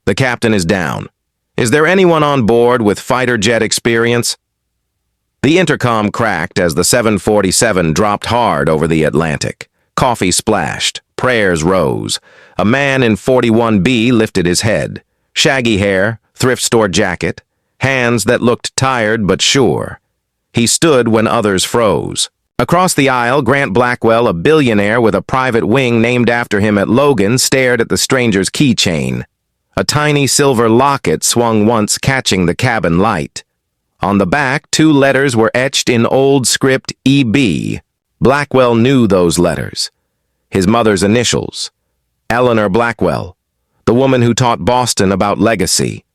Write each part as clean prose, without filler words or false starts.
The captain is down. Is there anyone on board with fighter jet experience? The intercom cracked as the 747 dropped hard over the Atlantic. Coffee splashed. Prayers rose. A man in 41B lifted his head. Shaggy hair, thrift store jacket, hands that looked tired but sure. He stood when others froze. Across the aisle, Grant Blackwell, a billionaire with a private wing named after him at Logan, stared at the stranger's keychain. A tiny silver locket swung once, catching the cabin light. On the back, 2 letters were etched in old script EB. Blackwell knew those letters. His mother's initials. Eleanor Blackwell, the woman who taught Boston about legacy.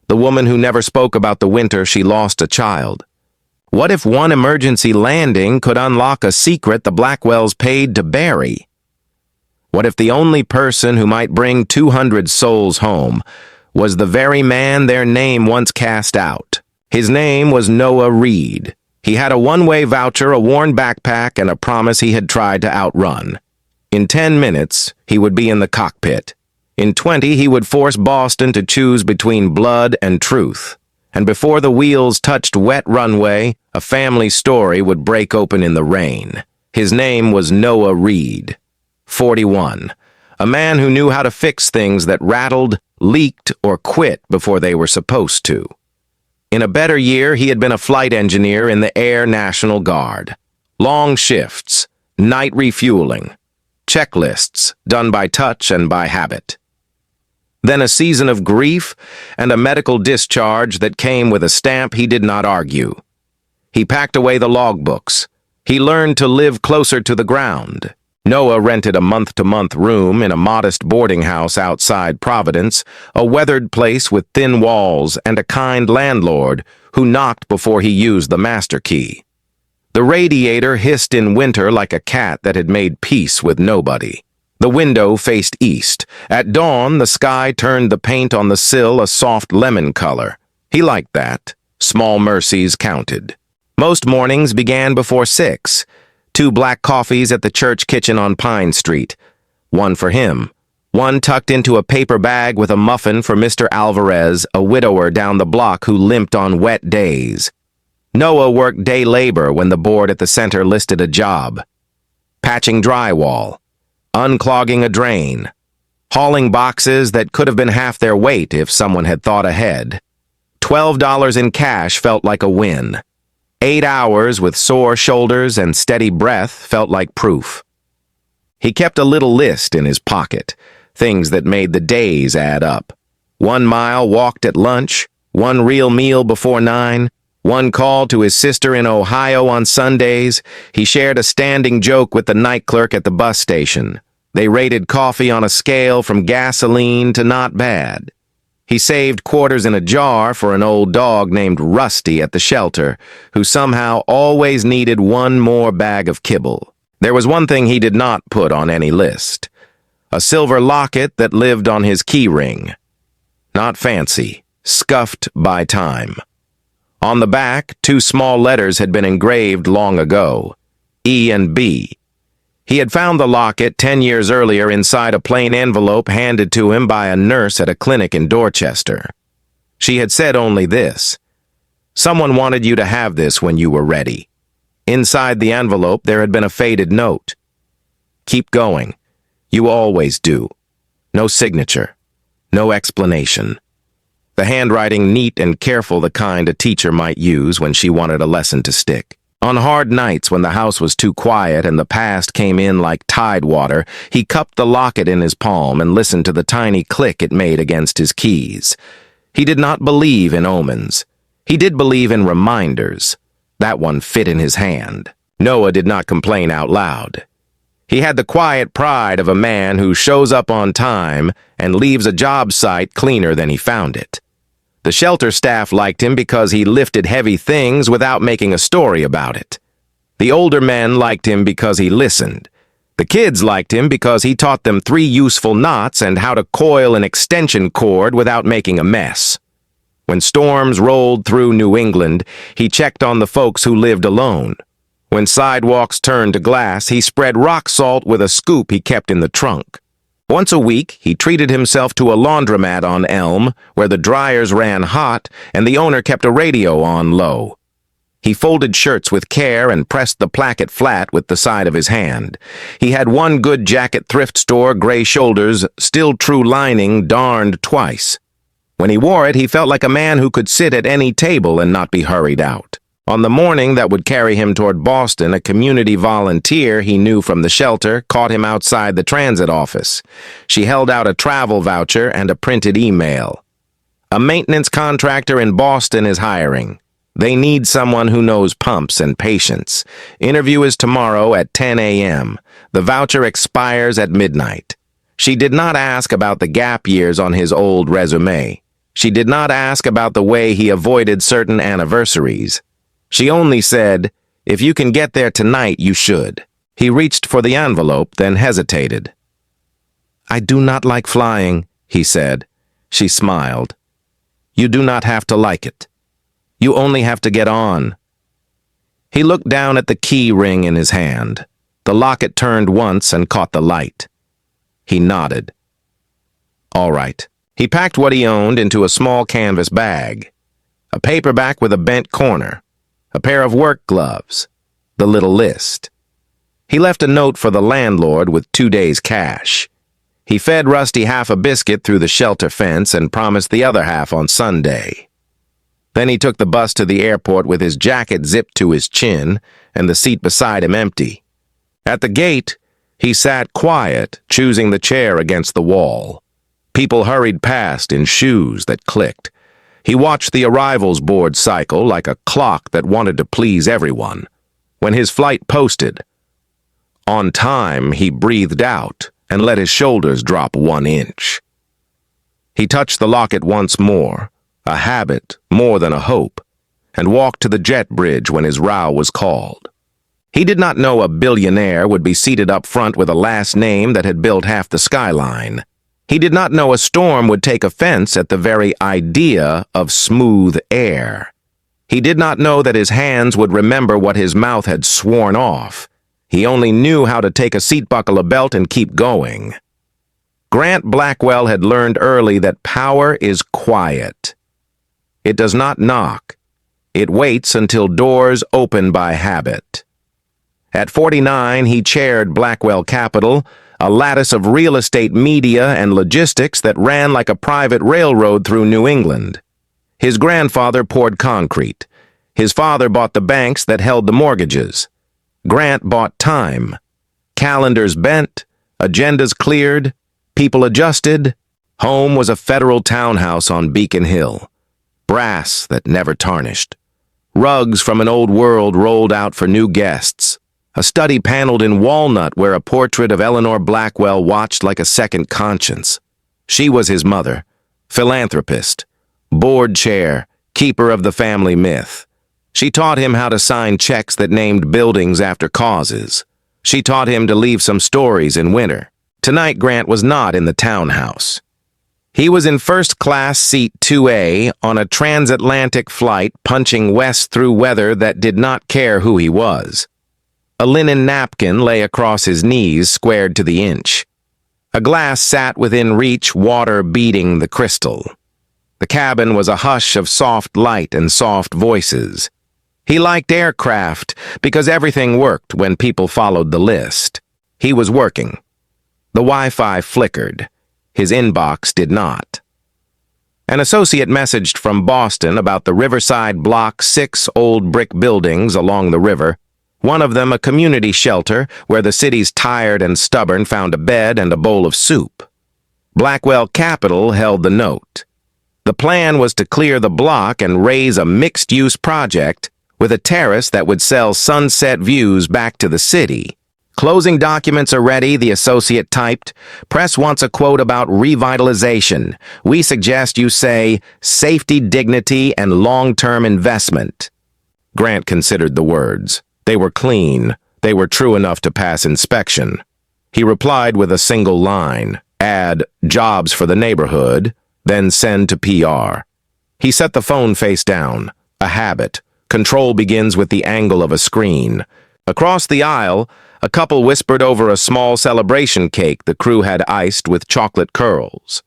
The woman who never spoke about the winter she lost a child. What if one emergency landing could unlock a secret the Blackwells paid to bury? What if the only person who might bring 200 souls home was the very man their name once cast out? His name was Noah Reed. He had a one-way voucher, a worn backpack, and a promise he had tried to outrun. In 10 minutes, he would be in the cockpit. In 20, he would force Boston to choose between blood and truth. And before the wheels touched wet runway, a family story would break open in the rain. His name was Noah Reed, 41, a man who knew how to fix things that rattled, leaked, or quit before they were supposed to. In a better year, he had been a flight engineer in the Air National Guard. Long shifts, night refueling, checklists done by touch and by habit. Then a season of grief and a medical discharge that came with a stamp he did not argue. He packed away the logbooks. He learned to live closer to the ground. Noah rented a month-to-month room in a modest boarding house outside Providence, a weathered place with thin walls and a kind landlord who knocked before he used the master key. The radiator hissed in winter like a cat that had made peace with nobody. The window faced east. At dawn, the sky turned the paint on the sill a soft lemon color. He liked that. Small mercies counted. Most mornings began before 6. 2 black coffees at the church kitchen on Pine Street. One for him. One tucked into a paper bag with a muffin for Mr. Alvarez, a widower down the block who limped on wet days. Noah worked day labor when the board at the center listed a job. Patching drywall. Unclogging a drain, hauling boxes that could have been half their weight if someone had thought ahead. $12 in cash felt like a win. 8 hours with sore shoulders and steady breath felt like proof. He kept a little list in his pocket, things that made the days add up. 1 mile walked at lunch, 1 real meal before 9, 1 call to his sister in Ohio on Sundays. He shared a standing joke with the night clerk at the bus station. They rated coffee on a scale from gasoline to not bad. He saved quarters in a jar for an old dog named Rusty at the shelter, who somehow always needed 1 more bag of kibble. There was one thing he did not put on any list. A silver locket that lived on his key ring. Not fancy, scuffed by time. On the back, 2 small letters had been engraved long ago, E and B. He had found the locket 10 years earlier inside a plain envelope handed to him by a nurse at a clinic in Dorchester. She had said only this: "Someone wanted you to have this when you were ready." Inside the envelope there had been a faded note. "Keep going. You always do." No signature. No explanation. The handwriting neat and careful, the kind a teacher might use when she wanted a lesson to stick. On hard nights when the house was too quiet and the past came in like tide water, he cupped the locket in his palm and listened to the tiny click it made against his keys. He did not believe in omens. He did believe in reminders. That one fit in his hand. Noah did not complain out loud. He had the quiet pride of a man who shows up on time and leaves a job site cleaner than he found it. The shelter staff liked him because he lifted heavy things without making a story about it. The older men liked him because he listened. The kids liked him because he taught them 3 useful knots and how to coil an extension cord without making a mess. When storms rolled through New England, he checked on the folks who lived alone. When sidewalks turned to glass, he spread rock salt with a scoop he kept in the trunk. Once a week, he treated himself to a laundromat on Elm, where the dryers ran hot and the owner kept a radio on low. He folded shirts with care and pressed the placket flat with the side of his hand. He had one good jacket thrift store, gray shoulders, still true lining, darned twice. When he wore it, he felt like a man who could sit at any table and not be hurried out. On the morning that would carry him toward Boston, a community volunteer he knew from the shelter caught him outside the transit office. She held out a travel voucher and a printed email. A maintenance contractor in Boston is hiring. They need someone who knows pumps and patience. Interview is tomorrow at 10 a.m. The voucher expires at midnight. She did not ask about the gap years on his old resume. She did not ask about the way he avoided certain anniversaries. She only said, "If you can get there tonight, you should." He reached for the envelope, then hesitated. "I do not like flying," he said. She smiled. "You do not have to like it. You only have to get on." He looked down at the key ring in his hand. The locket turned once and caught the light. He nodded. All right. He packed what he owned into a small canvas bag. A paperback with a bent corner. A pair of work gloves. The little list. He left a note for the landlord with 2 days' cash. He fed Rusty half a biscuit through the shelter fence and promised the other half on Sunday. Then he took the bus to the airport with his jacket zipped to his chin and the seat beside him empty. At the gate, he sat quiet, choosing the chair against the wall. People hurried past in shoes that clicked. He watched the arrivals board cycle like a clock that wanted to please everyone. When his flight posted, on time, he breathed out and let his shoulders drop 1 inch. He touched the locket once more, a habit more than a hope, and walked to the jet bridge when his row was called. He did not know a billionaire would be seated up front with a last name that had built half the skyline. He did not know a storm would take offense at the very idea of smooth air. He did not know that his hands would remember what his mouth had sworn off. He only knew how to take a seat buckle, a belt, and keep going. Grant Blackwell had learned early that power is quiet. It does not knock. It waits until doors open by habit. At 49, he chaired Blackwell Capital, a lattice of real estate media and logistics that ran like a private railroad through New England. His grandfather poured concrete. His father bought the banks that held the mortgages. Grant bought time. Calendars bent, agendas cleared, people adjusted. Home was a federal townhouse on Beacon Hill. Brass that never tarnished. Rugs from an old world rolled out for new guests. A study paneled in walnut where a portrait of Eleanor Blackwell watched like a second conscience. She was his mother, philanthropist, board chair, keeper of the family myth. She taught him how to sign checks that named buildings after causes. She taught him to leave some stories in winter. Tonight, Grant was not in the townhouse. He was in first-class seat 2A on a transatlantic flight punching west through weather that did not care who he was. A linen napkin lay across his knees, squared to the inch. A glass sat within reach, water beating the crystal. The cabin was a hush of soft light and soft voices. He liked aircraft because everything worked when people followed the list. He was working. The Wi-Fi flickered. His inbox did not. An associate messaged from Boston about the Riverside Block 6 old brick buildings along the river. One of them a community shelter where the city's tired and stubborn found a bed and a bowl of soup. Blackwell Capital held the note. The plan was to clear the block and raise a mixed-use project with a terrace that would sell sunset views back to the city. Closing documents are ready, the associate typed. Press wants a quote about revitalization. We suggest you say safety, dignity, and long-term investment. Grant considered the words. They were clean. They were true enough to pass inspection. He replied with a single line, add jobs for the neighborhood, then send to PR. He set the phone face down, a habit. Control begins with the angle of a screen. Across the aisle, A couple whispered over a small celebration cake the crew had iced with chocolate curls.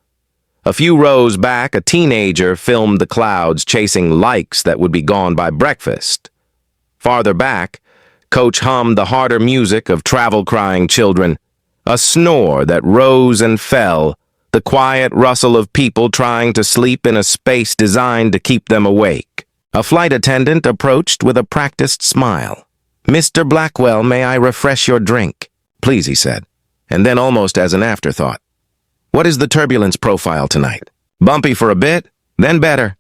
A few rows back, a teenager filmed the clouds chasing likes that would be gone by breakfast. Farther back, Coach hummed the harder music of travel-crying children, a snore that rose and fell, the quiet rustle of people trying to sleep in a space designed to keep them awake. A flight attendant approached with a practiced smile. "Mr. Blackwell, may I refresh your drink?" "Please," he said, and then almost as an afterthought, "What is the turbulence profile tonight? Bumpy for a bit, then better."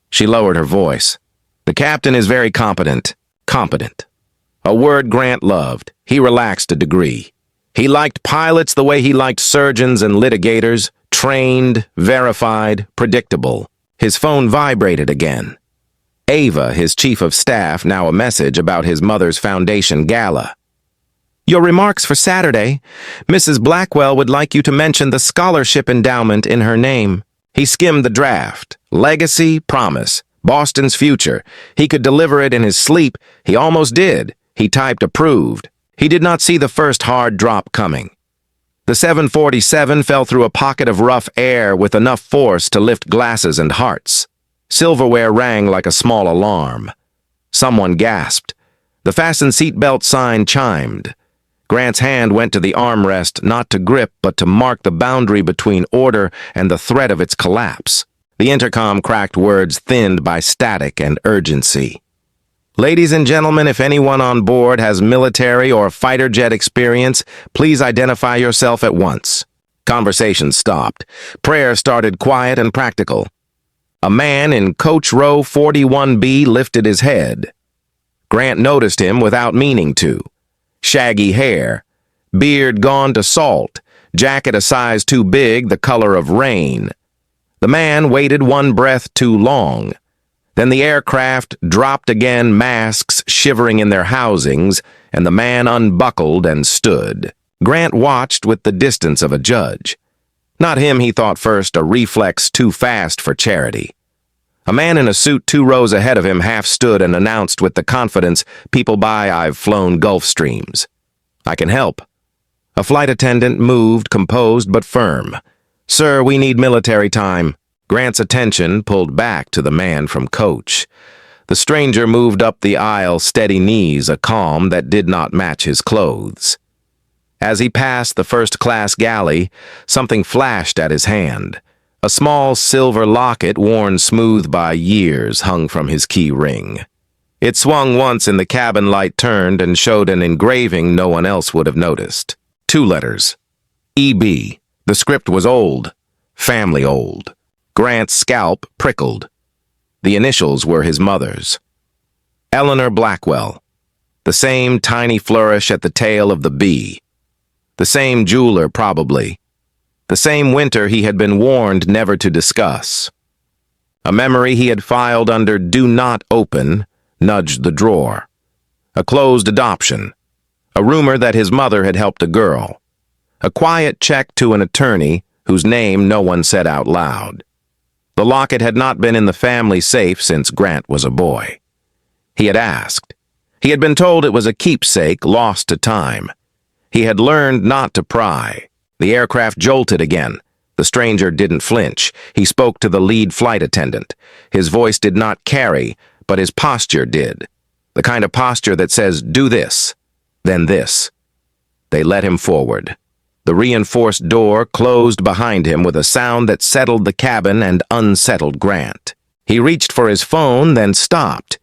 She lowered her voice. "The captain is very competent." Competent. A word Grant loved. He relaxed a degree. He liked pilots the way he liked surgeons and litigators, trained, verified, predictable. His phone vibrated again. Ava, his chief of staff, now a message about his mother's foundation gala. "Your remarks for Saturday. Mrs. Blackwell would like you to mention the scholarship endowment in her name." He skimmed the draft. Legacy, promise. Boston's future. He could deliver it in his sleep. He almost did. He typed approved. He did not see the first hard drop coming. The 747 fell through a pocket of rough air with enough force to lift glasses and hearts. Silverware rang like a small alarm. Someone gasped. The fasten seatbelt sign chimed. Grant's hand went to the armrest, not to grip, but to mark the boundary between order and the threat of its collapse. The intercom cracked words thinned by static and urgency. "Ladies and gentlemen, if anyone on board has military or fighter jet experience, please identify yourself at once." Conversation stopped. Prayer started quiet and practical. A man in coach row 41B lifted his head. Grant noticed him without meaning to. Shaggy hair, beard gone to salt, jacket a size too big, the color of rain. The man waited one breath too long. Then the aircraft dropped again, masks shivering in their housings, and the man unbuckled and stood. Grant watched with the distance of a judge. Not him, he thought first, a reflex too fast for charity. A man in a suit 2 rows ahead of him half stood and announced with the confidence people buy I've flown Gulf Streams. "I can help." A flight attendant moved, composed but firm. "Sir, we need military time." Grant's attention pulled back to the man from coach. The stranger moved up the aisle, steady knees, a calm that did not match his clothes. As he passed the first-class galley, something flashed at his hand. A small silver locket worn smooth by years hung from his key ring. It swung once and the cabin light turned and showed an engraving no one else would have noticed. 2 letters. EB. The script was old. Family old. Grant's scalp prickled. The initials were his mother's. Eleanor Blackwell. The same tiny flourish at the tail of the B. The same jeweler, probably. The same winter he had been warned never to discuss. A memory he had filed under "Do Not Open" nudged the drawer. A closed adoption. A rumor that his mother had helped a girl. A quiet check to an attorney whose name no one said out loud. The locket had not been in the family safe since Grant was a boy. He had asked. He had been told it was a keepsake lost to time. He had learned not to pry. The aircraft jolted again. The stranger didn't flinch. He spoke to the lead flight attendant. His voice did not carry, but his posture did. The kind of posture that says, "Do this, then this." They led him forward. The reinforced door closed behind him with a sound that settled the cabin and unsettled Grant. He reached for his phone, then stopped.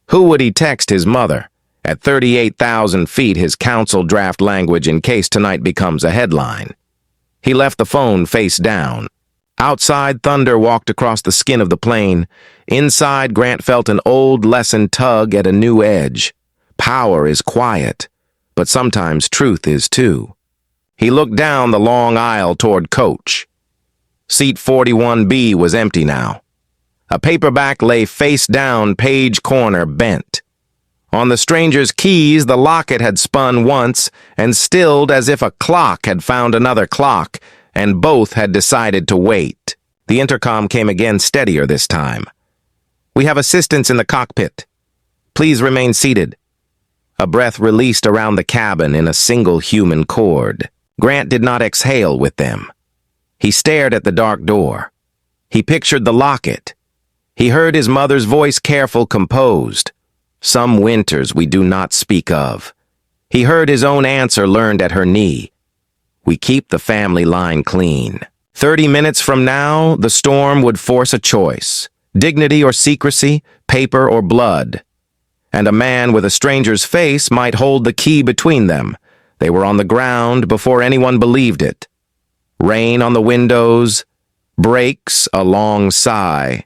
Who would he text his mother? At 38,000 feet, his council draft language in case tonight becomes a headline. He left the phone face down. Outside, thunder walked across the skin of the plane. Inside, Grant felt an old lesson tug at a new edge. Power is quiet, but sometimes truth is too. He looked down the long aisle toward coach. Seat 41B was empty now. A paperback lay face down, page corner bent. On the stranger's keys, the locket had spun once and stilled as if a clock had found another clock, and both had decided to wait. The intercom came again, steadier this time. "We have assistance in the cockpit. Please remain seated." A breath released around the cabin in a single human chord. Grant did not exhale with them. He stared at the dark door. He pictured the locket. He heard his mother's voice, careful, composed. Some winters we do not speak of. He heard his own answer learned at her knee. We keep the family line clean. 30 minutes from now, the storm would force a choice. Dignity or secrecy, paper or blood. And a man with a stranger's face might hold the key between them. They were on the ground before anyone believed it. Rain on the windows, brakes, a long sigh.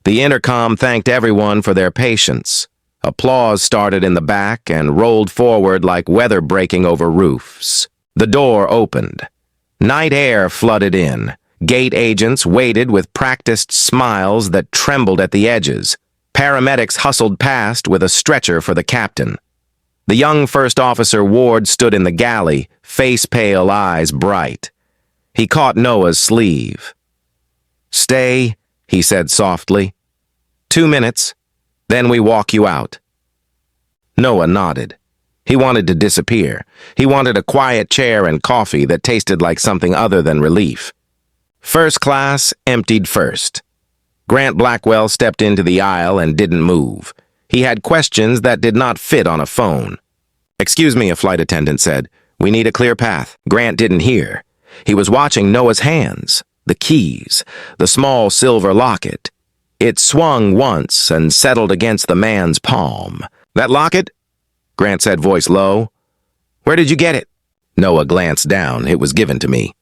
The intercom thanked everyone for their patience. Applause started in the back and rolled forward like weather breaking over roofs. The door opened. Night air flooded in. Gate agents waited with practiced smiles that trembled at the edges. Paramedics hustled past with a stretcher for the captain. The young first officer Ward stood in the galley, face pale, eyes bright. He caught Noah's sleeve. "Stay," he said softly. 2 minutes, then we walk you out. Noah nodded. He wanted to disappear. He wanted a quiet chair and coffee that tasted like something other than relief. First class emptied first. Grant Blackwell stepped into the aisle and didn't move. He had questions that did not fit on a phone. "Excuse me," a flight attendant said. "We need a clear path." Grant didn't hear. He was watching Noah's hands, the keys, the small silver locket. It swung once and settled against the man's palm. "That locket?" Grant said, voice low. "Where did you get it?" Noah glanced down. "It was given to me."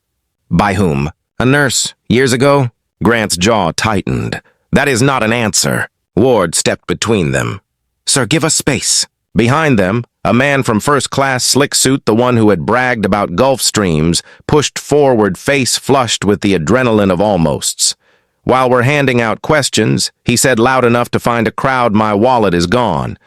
"By whom?" "A nurse. Years ago." Grant's jaw tightened. "That is not an answer." Ward stepped between them. "Sir, give us space." Behind them, a man from first-class slick suit, the one who had bragged about Gulf Streams, pushed forward, face flushed with the adrenaline of almosts. "While we're handing out questions," he said loud enough to find a crowd, "my wallet is gone.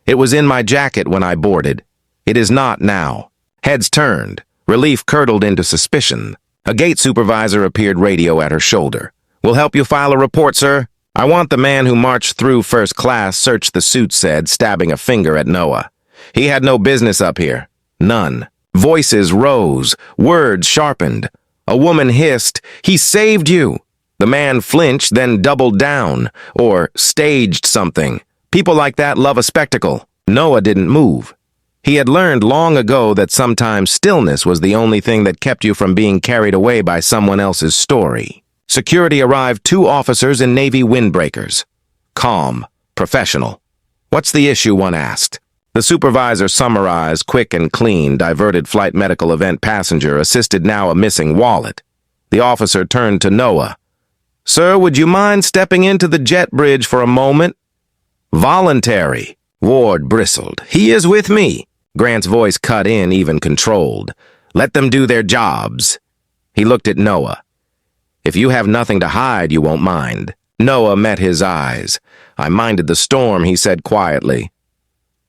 It was in my jacket when I boarded. It is not now." Heads turned. Relief curdled into suspicion. A gate supervisor appeared, radio at her shoulder. "We'll help you file a report, sir." "I want the man who marched through first class searched," the suit said, stabbing a finger at Noah. "He had no business up here. None." Voices rose. Words sharpened. A woman hissed, "He saved you." The man flinched, then doubled down, or staged something. People like that love a spectacle. Noah didn't move. He had learned long ago that sometimes stillness was the only thing that kept you from being carried away by someone else's story. Security arrived, 2 officers in Navy windbreakers. Calm, professional. "What's the issue?" one asked. The supervisor summarized, quick and clean, diverted flight medical event passenger assisted now a missing wallet. The officer turned to Noah. "Sir, would you mind stepping into the jet bridge for a moment?" "Voluntary." Ward bristled. "He is with me." Grant's voice cut in, even controlled. "Let them do their jobs." He looked at Noah. "If you have nothing to hide, you won't mind." Noah met his eyes. "I minded the storm," he said quietly.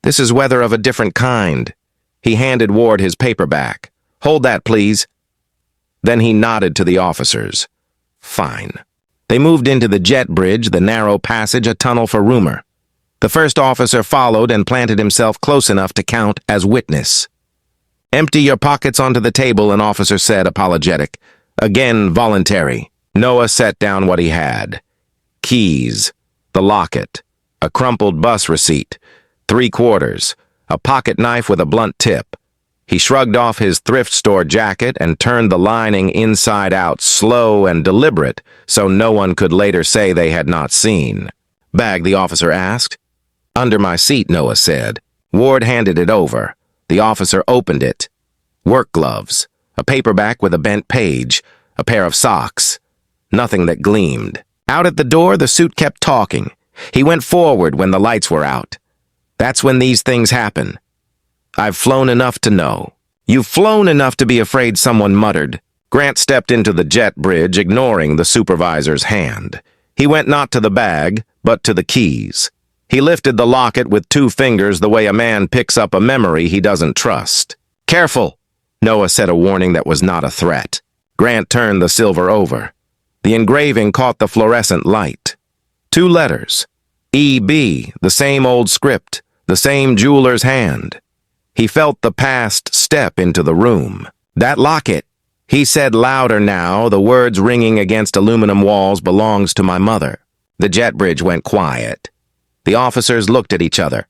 "This is weather of a different kind." He handed Ward his paperback. "Hold that, please." Then he nodded to the officers. "Fine." They moved into the jet bridge, the narrow passage, a tunnel for rumor. The first officer followed and planted himself close enough to count as witness. "Empty your pockets onto the table," an officer said, apologetic. Again, voluntary. Noah set down what he had. Keys, the locket, a crumpled bus receipt, 3 quarters, a pocket knife with a blunt tip. He shrugged off his thrift store jacket and turned the lining inside out, slow and deliberate, so no one could later say they had not seen. "Bag?" the officer asked. "Under my seat," Noah said. Ward handed it over. The officer opened it. Work gloves, a paperback with a bent page, a pair of socks. Nothing that gleamed. Out at the door, the suit kept talking. He went forward when the lights were out. "That's when these things happen. I've flown enough to know." "You've flown enough to be afraid," someone muttered. Grant stepped into the jet bridge, ignoring the supervisor's hand. He went not to the bag, but to the keys. He lifted the locket with 2 fingers the way a man picks up a memory he doesn't trust. "Careful," Noah said, a warning that was not a threat. Grant turned the silver over. The engraving caught the fluorescent light. 2 letters. E.B., the same old script, the same jeweler's hand. He felt the past step into the room. "That locket," he said louder now, the words ringing against aluminum walls, "belongs to my mother." The jet bridge went quiet. The officers looked at each other.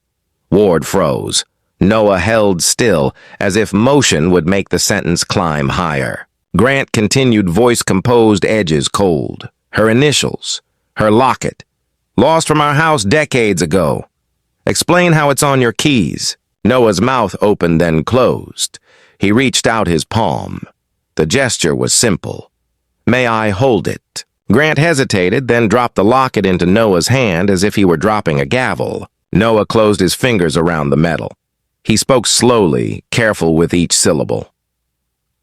Ward froze. Noah held still, as if motion would make the sentence climb higher. Grant continued, voice composed, edges cold. "Her initials. Her locket. Lost from our house decades ago. Explain how it's on your keys." Noah's mouth opened, then closed. He reached out his palm. The gesture was simple. "May I hold it?" Grant hesitated, then dropped the locket into Noah's hand as if he were dropping a gavel. Noah closed his fingers around the metal. He spoke slowly, careful with each syllable.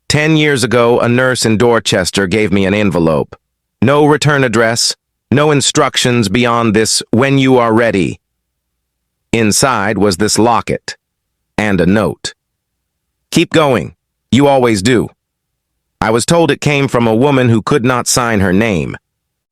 10 years ago, a nurse in Dorchester gave me an envelope. No return address, no instructions beyond this, "when you are ready." Inside was this locket and a note. "Keep going. You always do." I was told it came from a woman who could not sign her name.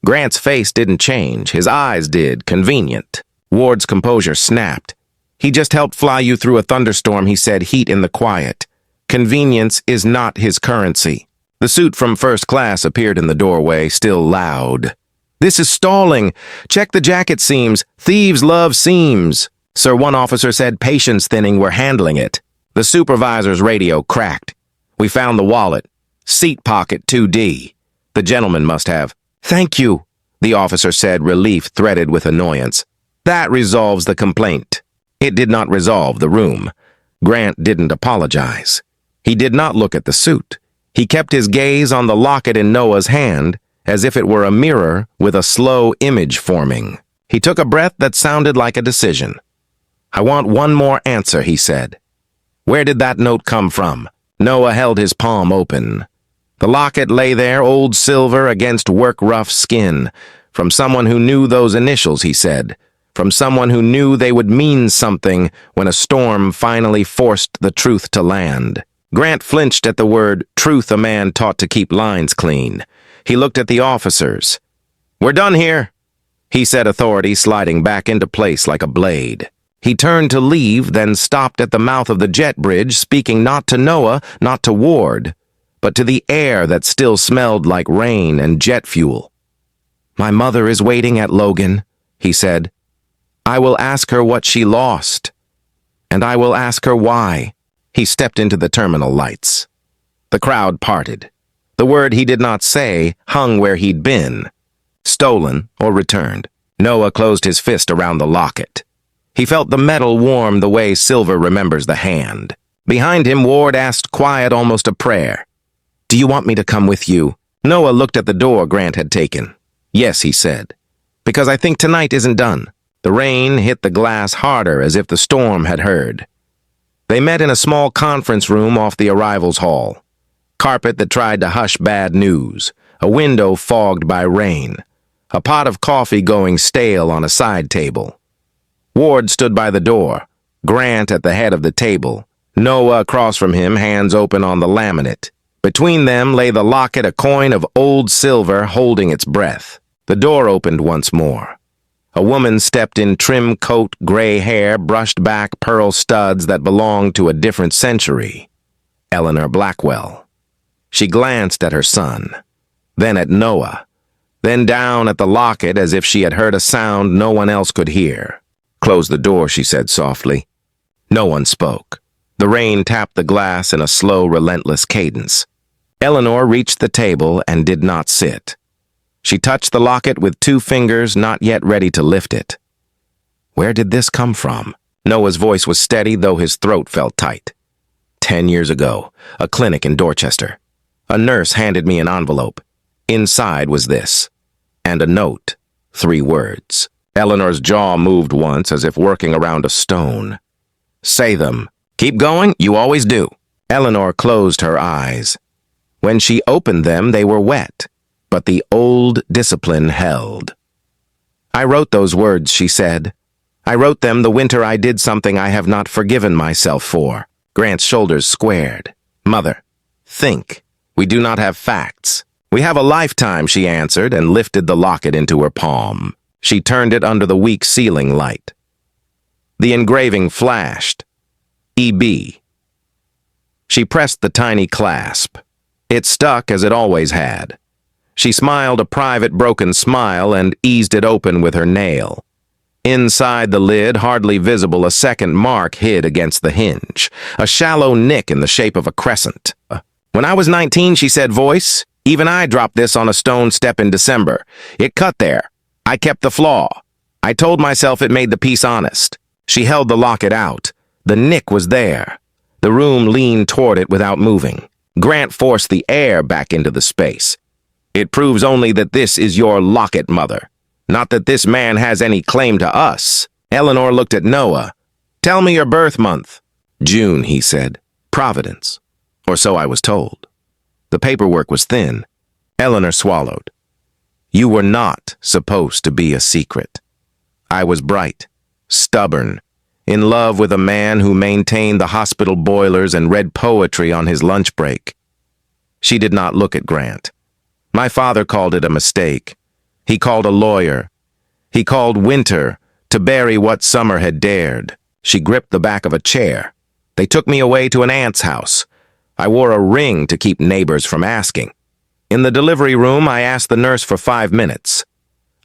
Grant's face didn't change. His eyes did. Convenient. Ward's composure snapped. "He just helped fly you through a thunderstorm," he said, "heat in the quiet. Convenience is not his currency." The suit from first class appeared in the doorway, still loud. "This is stalling. Check the jacket seams. Thieves love seams." "Sir," one officer said, "patience thinning, we're handling it." The supervisor's radio cracked. "We found the wallet. Seat pocket 2D. The gentleman must have." "Thank you," the officer said, relief threaded with annoyance. "That resolves the complaint." It did not resolve the room. Grant didn't apologize. He did not look at the suit. He kept his gaze on the locket in Noah's hand, as if it were a mirror with a slow image forming. He took a breath that sounded like a decision. "I want one more answer," he said. "Where did that note come from?" Noah held his palm open. The locket lay there, old silver against work-rough skin. "From someone who knew those initials," he said. "From someone who knew they would mean something when a storm finally forced the truth to land." Grant flinched at the word truth, a man taught to keep lines clean. He looked at the officers. "We're done here," he said, authority sliding back into place like a blade. He turned to leave, then stopped at the mouth of the jet bridge, speaking not to Noah, not to Ward, but to the air that still smelled like rain and jet fuel. "My mother is waiting at Logan," he said. "I will ask her what she lost, and I will ask her why." He stepped into the terminal lights. The crowd parted. The word he did not say hung where he'd been. Stolen or returned. Noah closed his fist around the locket. He felt the metal warm the way silver remembers the hand. Behind him, Ward asked, quiet, almost a prayer, "Do you want me to come with you?" Noah looked at the door Grant had taken. "Yes," he said, "because I think tonight isn't done." The rain hit the glass harder, as if the storm had heard. They met in a small conference room off the arrivals hall. Carpet that tried to hush bad news, a window fogged by rain, a pot of coffee going stale on a side table. Ward stood by the door, Grant at the head of the table, Noah across from him, hands open on the laminate. Between them lay the locket, a coin of old silver holding its breath. The door opened once more. A woman stepped in, trim coat, gray hair, brushed back pearl studs that belonged to a different century. Eleanor Blackwell. She glanced at her son, then at Noah, then down at the locket as if she had heard a sound no one else could hear. "Close the door," she said softly. No one spoke. The rain tapped the glass in a slow, relentless cadence. Eleanor reached the table and did not sit. She touched the locket with 2 fingers, not yet ready to lift it. "Where did this come from?" Noah's voice was steady, though his throat felt tight. 10 years ago, a clinic in Dorchester. A nurse handed me an envelope. Inside was this, and a note, 3 words. Eleanor's jaw moved once, as if working around a stone. "Say them. Keep going, you always do." Eleanor closed her eyes. When she opened them, they were wet, but the old discipline held. "I wrote those words," she said. "I wrote them the winter I did something I have not forgiven myself for." Grant's shoulders squared. "Mother, think. We do not have facts." "We have a lifetime," she answered, and lifted the locket into her palm. She turned it under the weak ceiling light. The engraving flashed. EB. She pressed the tiny clasp. It stuck as it always had. She smiled a private broken smile and eased it open with her nail. Inside the lid, hardly visible, a second mark hid against the hinge, a shallow nick in the shape of a crescent. "When I was 19, she said, voice, even I dropped this on a stone step in December. It cut there. I kept the flaw. I told myself it made the piece honest." She held the locket out. The nick was there. The room leaned toward it without moving. Grant forced the air back into the space. "It proves only that this is your locket, mother. Not that this man has any claim to us." Eleanor looked at Noah. "Tell me your birth month." "June," he said. "Providence. Or so I was told." The paperwork was thin. Eleanor swallowed. "You were not supposed to be a secret. I was bright, stubborn, in love with a man who maintained the hospital boilers and read poetry on his lunch break." She did not look at Grant. "My father called it a mistake. He called a lawyer. He called winter to bury what summer had dared." She gripped the back of a chair. "They took me away to an aunt's house. I wore a ring to keep neighbors from asking. In the delivery room, I asked the nurse for 5 minutes.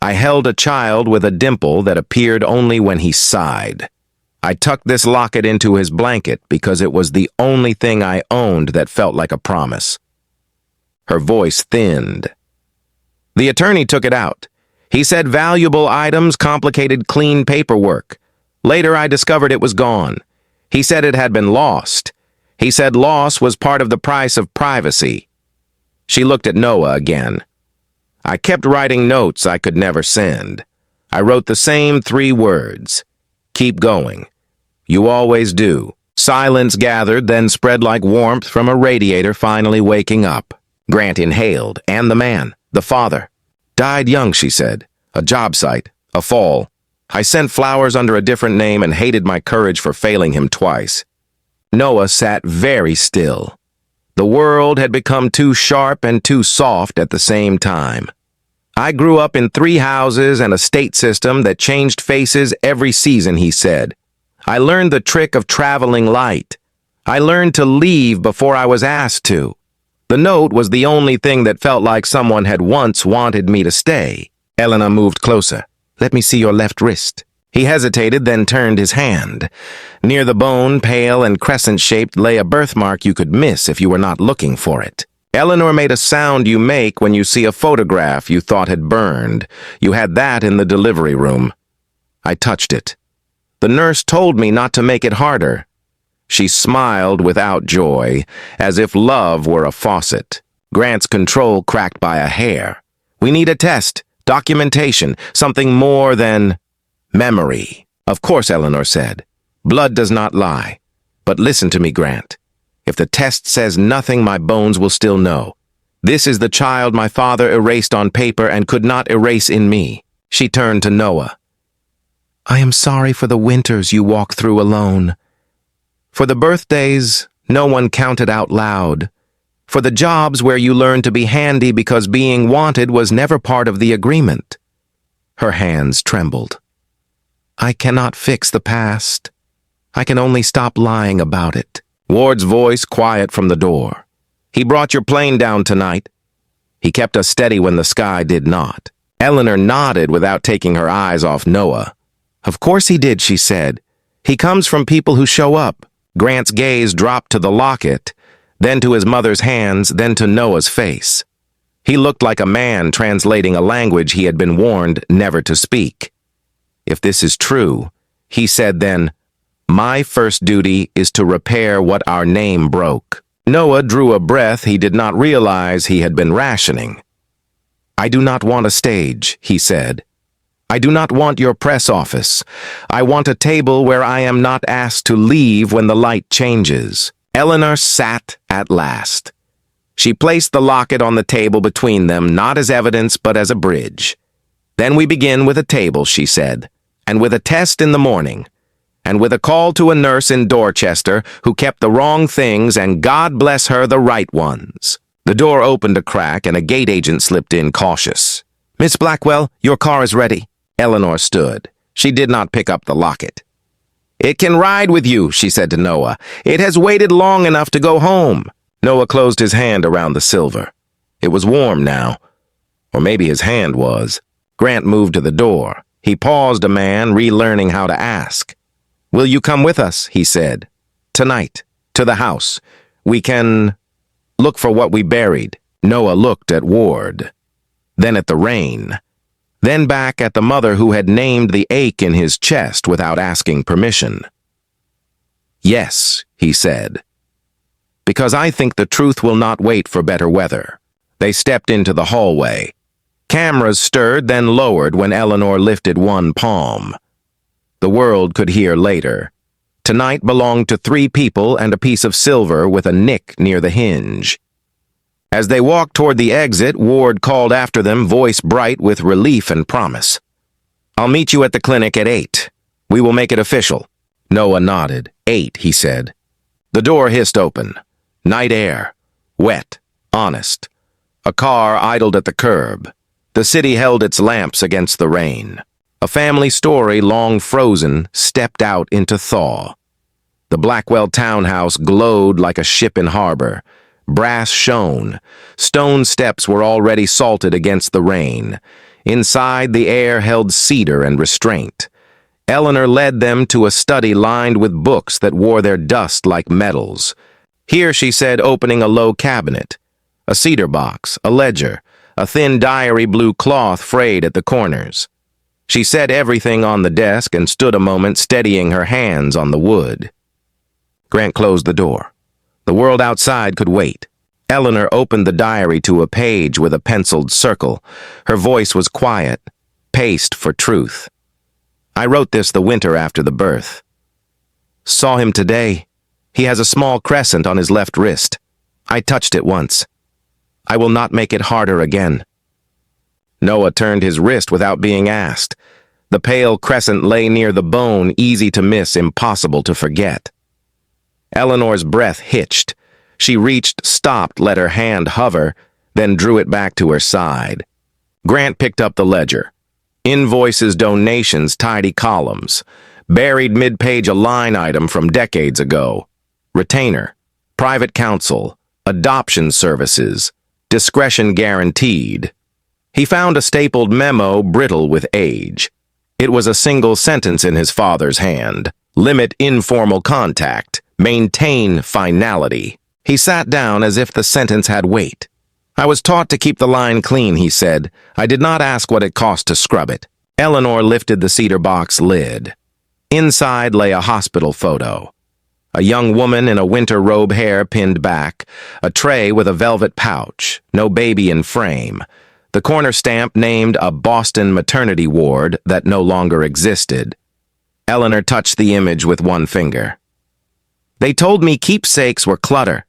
I held a child with a dimple that appeared only when he sighed. I tucked this locket into his blanket because it was the only thing I owned that felt like a promise." Her voice thinned. "The attorney took it out. He said valuable items complicated clean paperwork. Later I discovered it was gone. He said it had been lost. He said loss was part of the price of privacy." She looked at Noah again. "I kept writing notes I could never send. I wrote the same 3 words. Keep going. You always do." Silence gathered, then spread like warmth from a radiator finally waking up. Grant inhaled, and the man, the father. "Died young," she said. "A job site, a fall. I sent flowers under a different name and hated my courage for failing him twice." Noah sat very still. The world had become too sharp and too soft at the same time. "I grew up in 3 houses and a state system that changed faces every season," he said. "I learned the trick of traveling light. I learned to leave before I was asked to. The note was the only thing that felt like someone had once wanted me to stay." Eleanor moved closer. "Let me see your left wrist." He hesitated, then turned his hand. Near the bone, pale and crescent-shaped, lay a birthmark you could miss if you were not looking for it. Eleanor made a sound you make when you see a photograph you thought had burned. You had that in the delivery room. I touched it. The nurse told me not to make it harder. She smiled without joy, as if love were a faucet. Grant's control cracked by a hair. "We need a test, documentation, something more than memory." "Of course," Eleanor said. "Blood does not lie. But listen to me, Grant. If the test says nothing, my bones will still know. This is the child my father erased on paper and could not erase in me." She turned to Noah. "I am sorry for the winters you walk through alone. For the birthdays no one counted out loud. For the jobs where you learned to be handy because being wanted was never part of the agreement." Her hands trembled. "I cannot fix the past. I can only stop lying about it." Ward's voice quiet from the door. "He brought your plane down tonight." He kept us steady when the sky did not. Eleanor nodded without taking her eyes off Noah. "Of course he did," she said. "He comes from people who show up." Grant's gaze dropped to the locket, then to his mother's hands, then to Noah's face. He looked like a man translating a language he had been warned never to speak. "If this is true," he said then, "my first duty is to repair what our name broke." Noah drew a breath he did not realize he had been rationing. "I do not want a stage," he said. "I do not want your press office. I want a table where I am not asked to leave when the light changes." Eleanor sat at last. She placed the locket on the table between them, not as evidence but as a bridge. "Then we begin with a table," she said, "and with a test in the morning, and with a call to a nurse in Dorchester who kept the wrong things, and God bless her, the right ones." The door opened a crack and a gate agent slipped in cautious. "Miss Blackwell, your car is ready." Eleanor stood. She did not pick up the locket. "It can ride with you," she said to Noah. "It has waited long enough to go home." Noah closed his hand around the silver. It was warm now. Or maybe his hand was. Grant moved to the door. He paused a man, relearning how to ask. "Will you come with us?" he said. "Tonight, to the house. We can look for what we buried." Noah looked at Ward, then at the rain, then back at the mother who had named the ache in his chest without asking permission. "Yes," he said, "because I think the truth will not wait for better weather." They stepped into the hallway. Cameras stirred, then lowered when Eleanor lifted one palm. The world could hear later. Tonight belonged to 3 people and a piece of silver with a nick near the hinge. As they walked toward the exit, Ward called after them, voice bright with relief and promise. "I'll meet you at the clinic at 8. We will make it official." Noah nodded. 8, he said. The door hissed open. Night air. Wet. Honest. A car idled at the curb. The city held its lamps against the rain. A family story, long frozen, stepped out into thaw. The Blackwell townhouse glowed like a ship in harbor. Brass shone. Stone steps were already salted against the rain. Inside, the air held cedar and restraint. Eleanor led them to a study lined with books that wore their dust like medals. "Here," she said, opening a low cabinet. A cedar box, a ledger, a thin diary blue cloth frayed at the corners. She set everything on the desk and stood a moment steadying her hands on the wood. Grant closed the door. The world outside could wait. Eleanor opened the diary to a page with a penciled circle. Her voice was quiet, paced for truth. "I wrote this the winter after the birth. Saw him today. He has a small crescent on his left wrist. I touched it once. I will not make it harder again." Noah turned his wrist without being asked. The pale crescent lay near the bone, easy to miss, impossible to forget. Eleanor's breath hitched. She reached, stopped, let her hand hover, then drew it back to her side. Grant picked up the ledger. Invoices, donations, tidy columns. Buried mid-page a line item from decades ago. Retainer, private counsel, adoption services, discretion guaranteed. He found a stapled memo brittle with age. It was a single sentence in his father's hand. Limit informal contact. Maintain finality. He sat down as if the sentence had weight. "I was taught to keep the line clean," he said. "I did not ask what it cost to scrub it." Eleanor lifted the cedar box lid. Inside lay a hospital photo. A young woman in a winter robe, hair pinned back, a tray with a velvet pouch, no baby in frame. The corner stamp named a Boston maternity ward that no longer existed. Eleanor touched the image with one finger. "They told me keepsakes were clutter.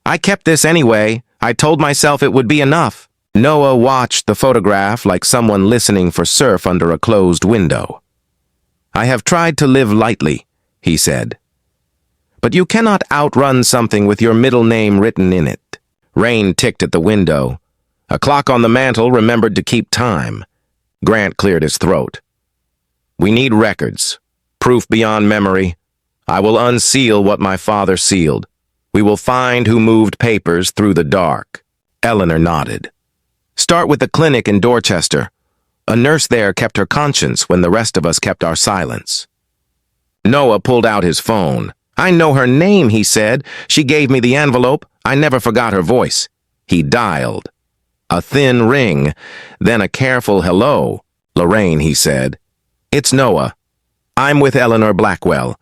I kept this anyway. I told myself it would be enough." Noah watched the photograph like someone listening for surf under a closed window. "I have tried to live lightly," he said. "But you cannot outrun something with your middle name written in it." Rain ticked at the window. A clock on the mantel remembered to keep time. Grant cleared his throat. "We need records. Proof beyond memory. I will unseal what my father sealed. We will find who moved papers through the dark." Eleanor nodded. "Start with the clinic in Dorchester. A nurse there kept her conscience when the rest of us kept our silence." Noah pulled out his phone. "I know her name," he said. "She gave me the envelope. I never forgot her voice." He dialed. A thin ring, then a careful hello. "Lorraine," he said. "It's Noah. I'm with Eleanor Blackwell.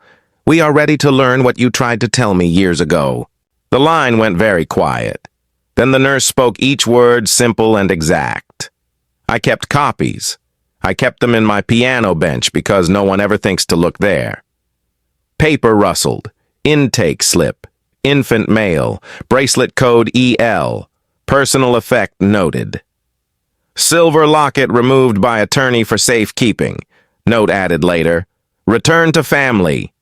We are ready to learn what you tried to tell me years ago." The line went very quiet. Then the nurse spoke each word simple and exact. "I kept copies. I kept them in my piano bench because no one ever thinks to look there." Paper rustled. Intake slip. Infant male. Bracelet code EL. Personal effect noted. "Silver locket removed by attorney for safekeeping." Note added later. "Return to family."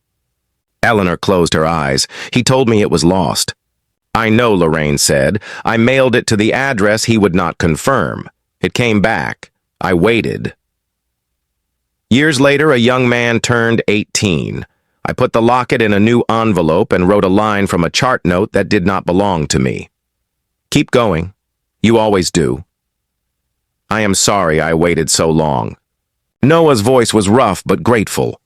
Eleanor closed her eyes. "He told me it was lost." "I know," Lorraine said. "I mailed it to the address he would not confirm. It came back. I waited." Years later, a young man turned 18. I put the locket in a new envelope and wrote a line from a chart note that did not belong to me. Keep going. You always do. I am sorry I waited so long. Noah's voice was rough but grateful.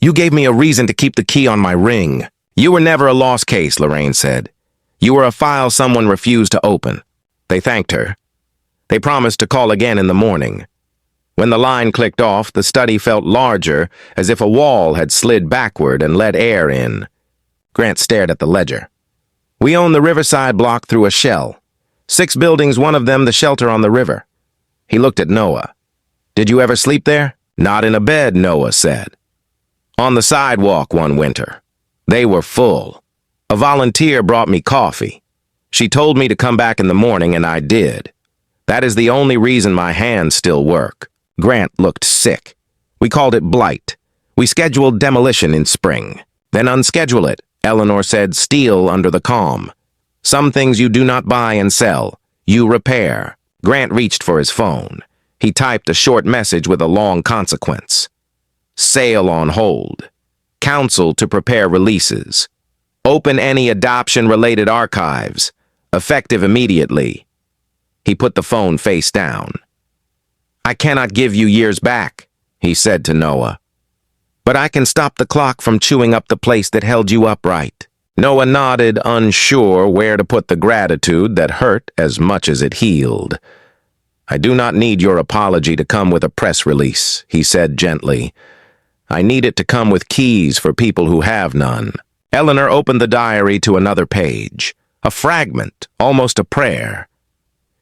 You gave me a reason to keep the key on my ring. You were never a lost case, Lorraine said. You were a file someone refused to open. They thanked her. They promised to call again in the morning. When the line clicked off, the study felt larger, as if a wall had slid backward and let air in. Grant stared at the ledger. We own the Riverside block through a shell. 6 buildings, one of them the shelter on the river. He looked at Noah. Did you ever sleep there? Not in a bed, Noah said. On the sidewalk one winter. They were full. A volunteer brought me coffee. She told me to come back in the morning, and I did. That is the only reason my hands still work. Grant looked sick. We called it blight. We scheduled demolition in spring. Then unschedule it, Eleanor said, steel under the calm. Some things you do not buy and sell. You repair. Grant reached for his phone. He typed a short message with a long consequence. Sale on hold. Council to prepare releases. Open any adoption-related archives. Effective immediately. He put the phone face down. I cannot give you years back, he said to Noah. But I can stop the clock from chewing up the place that held you upright. Noah nodded, unsure where to put the gratitude that hurt as much as it healed. I do not need your apology to come with a press release, he said gently. I need it to come with keys for people who have none. Eleanor opened the diary to another page. A fragment, almost a prayer.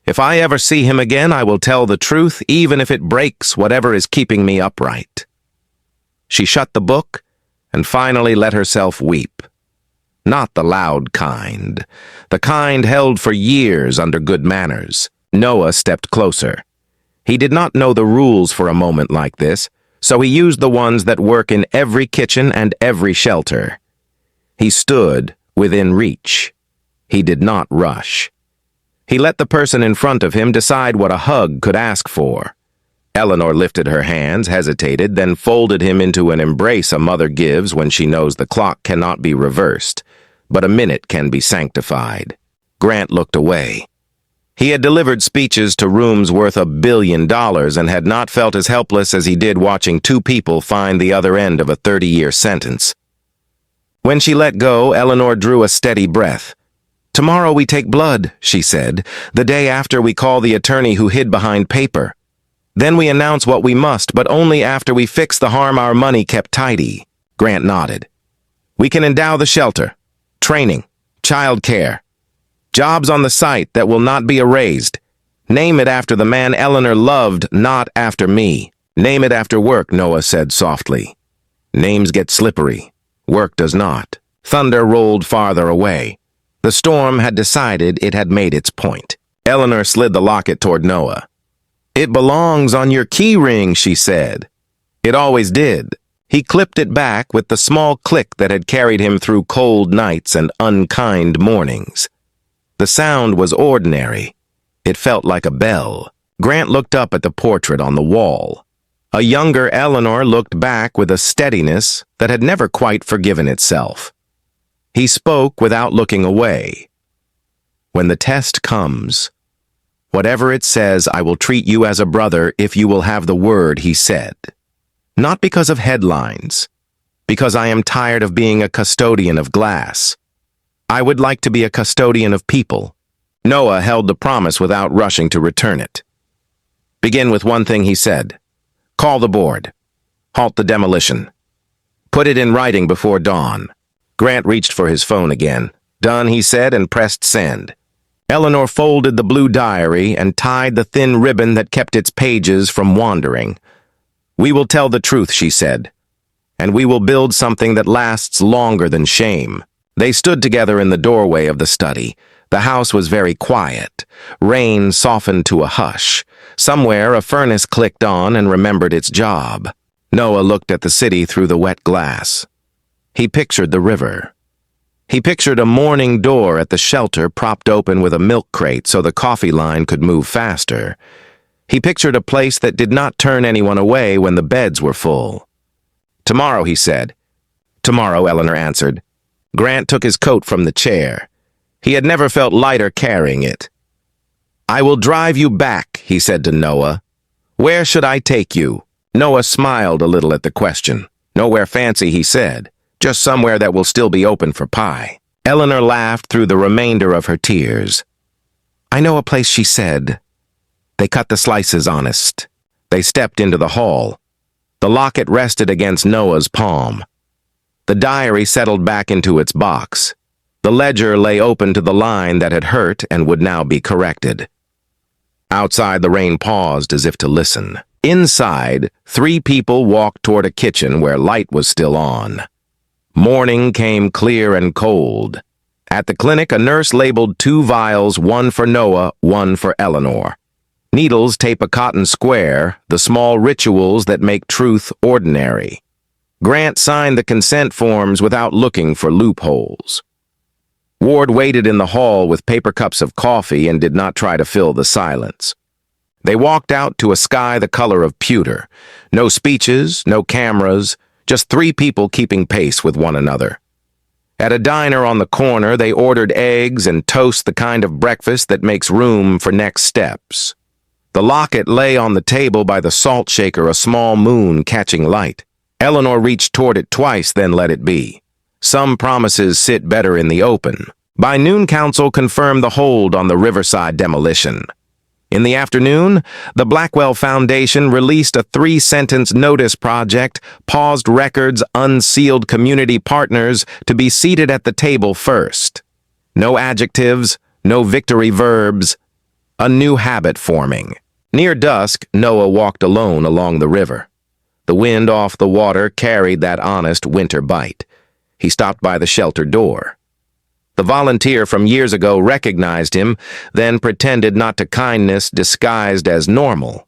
If I ever see him again, I will tell the truth, even if it breaks whatever is keeping me upright. She shut the book and finally let herself weep. Not the loud kind, the kind held for years under good manners. Noah stepped closer. He did not know the rules for a moment like this, so he used the ones that work in every kitchen and every shelter. He stood within reach. He did not rush. He let the person in front of him decide what a hug could ask for. Eleanor lifted her hands, hesitated, then folded him into an embrace a mother gives when she knows the clock cannot be reversed, but a minute can be sanctified. Grant looked away. He had delivered speeches to rooms worth $1 billion and had not felt as helpless as he did watching 2 people find the other end of a 30-year sentence. When she let go, Eleanor drew a steady breath. Tomorrow we take blood, she said, the day after we call the attorney who hid behind paper. Then we announce what we must, but only after we fix the harm our money kept tidy. Grant nodded. We can endow the shelter. Training. Child care. Jobs on the site that will not be erased. Name it after the man Eleanor loved, not after me. Name it after work, Noah said softly. Names get slippery. Work does not. Thunder rolled farther away. The storm had decided it had made its point. Eleanor slid the locket toward Noah. It belongs on your key ring, she said. It always did. He clipped it back with the small click that had carried him through cold nights and unkind mornings. The sound was ordinary. It felt like a bell. Grant looked up at the portrait on the wall. A younger Eleanor looked back with a steadiness that had never quite forgiven itself. He spoke without looking away. When the test comes, whatever it says, I will treat you as a brother if you will have the word, he said. Not because of headlines, because I am tired of being a custodian of glass. I would like to be a custodian of people. Noah held the promise without rushing to return it. Begin with one thing, he said. Call the board. Halt the demolition. Put it in writing before dawn. Grant reached for his phone again. Done, he said, and pressed send. Eleanor folded the blue diary and tied the thin ribbon that kept its pages from wandering. We will tell the truth, she said, and we will build something that lasts longer than shame. They stood together in the doorway of the study. The house was very quiet. Rain softened to a hush. Somewhere a furnace clicked on and remembered its job. Noah looked at the city through the wet glass. He pictured the river. He pictured a morning door at the shelter propped open with a milk crate so the coffee line could move faster. He pictured a place that did not turn anyone away when the beds were full. Tomorrow, he said, Tomorrow, Eleanor answered. Grant took his coat from the chair. He had never felt lighter carrying it. I will drive you back, he said to Noah. Where should I take you? Noah smiled a little at the question. Nowhere fancy, he said. Just somewhere that will still be open for pie. Eleanor laughed through the remainder of her tears. I know a place, she said. They cut the slices honest. They stepped into the hall. The locket rested against Noah's palm. The diary settled back into its box. The ledger lay open to the line that had hurt and would now be corrected. Outside, the rain paused as if to listen. Inside, 3 people walked toward a kitchen where light was still on. Morning came clear and cold. At the clinic, a nurse labeled 2 vials, one for Noah, one for Eleanor. Needles tape a cotton square, the small rituals that make truth ordinary. Grant signed the consent forms without looking for loopholes. Ward waited in the hall with paper cups of coffee and did not try to fill the silence. They walked out to a sky the color of pewter. No speeches, no cameras, just 3 people keeping pace with one another. At a diner on the corner, they ordered eggs and toast, the kind of breakfast that makes room for next steps. The locket lay on the table by the salt shaker, a small moon catching light. Eleanor reached toward it twice, then let it be. Some promises sit better in the open. By noon, council confirmed the hold on the Riverside demolition. In the afternoon, the Blackwell Foundation released a 3-sentence notice project, paused records, unsealed community partners to be seated at the table first. No adjectives, no victory verbs, a new habit forming. Near dusk, Noah walked alone along the river. The wind off the water carried that honest winter bite. He stopped by the shelter door. The volunteer from years ago recognized him, then pretended not to kindness disguised as normal.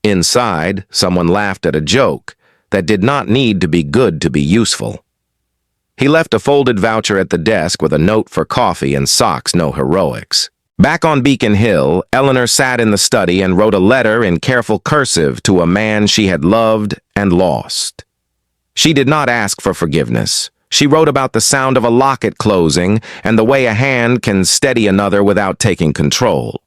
Inside, someone laughed at a joke that did not need to be good to be useful. He left a folded voucher at the desk with a note for coffee and socks, no heroics. Back on Beacon Hill, Eleanor sat in the study and wrote a letter in careful cursive to a man she had loved and lost. She did not ask for forgiveness. She wrote about the sound of a locket closing and the way a hand can steady another without taking control.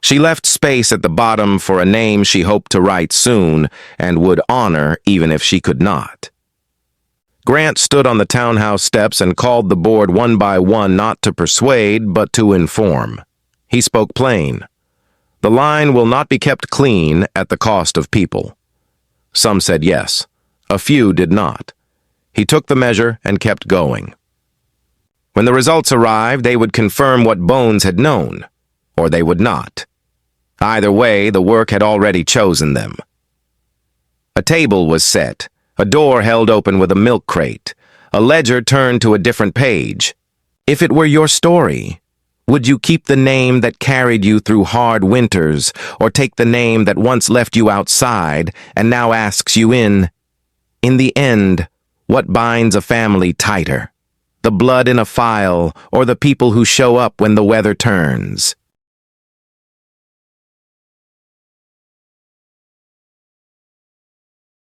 She left space at the bottom for a name she hoped to write soon and would honor even if she could not. Grant stood on the townhouse steps and called the board one by one, not to persuade, but to inform. He spoke plain. The line will not be kept clean at the cost of people. Some said yes. A few did not. He took the measure and kept going. When the results arrived, they would confirm what Bones had known, or they would not. Either way, the work had already chosen them. A table was set, a door held open with a milk crate, a ledger turned to a different page. If it were your story, would you keep the name that carried you through hard winters, or take the name that once left you outside and now asks you in? In the end, what binds a family tighter? The blood in a file, or the people who show up when the weather turns?